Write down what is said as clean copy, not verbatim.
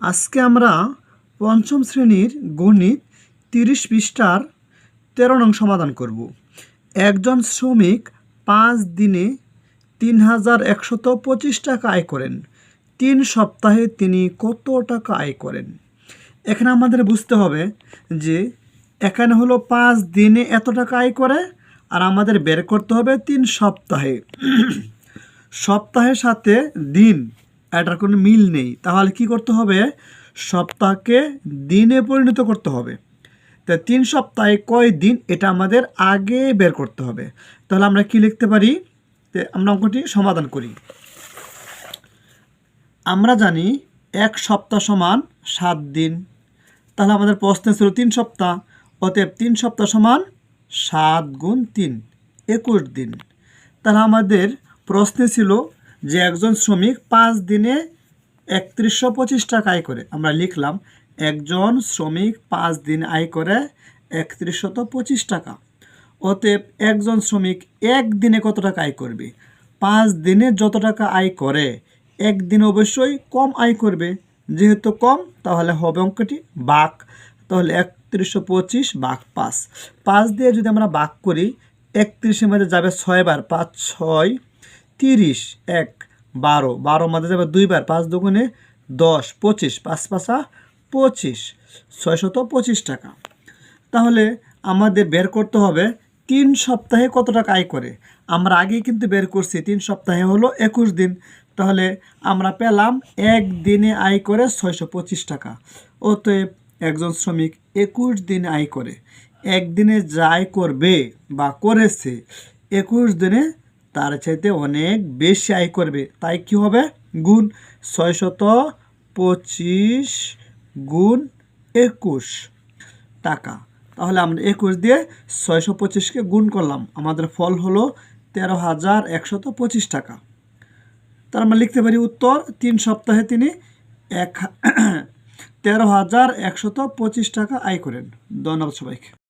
আজকে আমরা পঞ্চম শ্রেণীর গণিত 30 পৃষ্ঠার 13 নং সমাধান করব। একজন শ্রমিক 5 দিনে 3125 টাকা আয় করেন। 3 সপ্তাহে তিনি কত টাকা আয় করেন? এখানে আমাদের বুঝতে হবে যে এখানে হলো 5 দিনে এত টাকা আয় করে, আর আমাদের বের করতে হবে 3 সপ্তাহে। সপ্তাহের সাথে দিন এটার কোনো মিল নেই, তাহলে কি করতে হবে? সপ্তাহকে দিনে পরিণত করতে হবে। তা 3 সপ্তাহে কয় দিন এটা আমাদের আগে বের করতে হবে। তাহলে আমরা কি লিখতে পারি? আমরা অঙ্কটি সমাধান করি। আমরা জানি 1 সপ্তাহ সমান 7 দিন। তাহলে আমাদের প্রশ্নে ছিল 3 সপ্তাহ, অতএব 3 সপ্তাহ সমান 7 গুণ 3 21 দিন। তাহলে আমাদের প্রশ্নে ছিল যে একজন শ্রমিক 5 দিনে 3125 টাকা আয় করে। আমরা লিখলাম একজন শ্রমিক 5 দিন আয় করে 3125 টাকা। অতএব একজন শ্রমিক একদিনে কত টাকা আয় করবে? 5 দিনে যত টাকা আয় করে একদিনে অবশ্যই কম আয় করবে। যেহেতু কম, তাহলে হবে অঙ্কটি ভাগ। তাহলে 3125 ভাগ 5। 5 দিয়ে যদি আমরা ভাগ করি, 31-এর মধ্যে যাবে 6 বার, 5 6 30, 1 12, 12 মধ্যে যাবে 2 বার, 5 দুগুণে 10, 25, 5 5 25, 625 টাকা। তাহলে আমাদের বের করতে হবে 3 সপ্তাহে কত টাকা আয় করে। আমরা আগেই কিন্তু বের করছি 3 সপ্তাহে হলো 21 দিন। তাহলে আমরা পেলাম এক দিনে আয় করে 625 টাকা। অতএব একজন শ্রমিক 21 দিনে আয় করে। একদিনে যা আয় করবে বা করেছে, 21 দিনে তার চাইতে অনেক বেশি আয় করবে। তাই কি হবে? গুণ 625 গুণ 21 টাকা। তাহলে আমরা 21 দিয়ে 625কে গুণ করলাম, আমাদের ফল হলো 13,125 টাকা। তার আমরা লিখতে পারি উত্তর 3 সপ্তাহে তিনি 13,125 টাকা আয় করেন। ধন্যবাদ সবাইকে।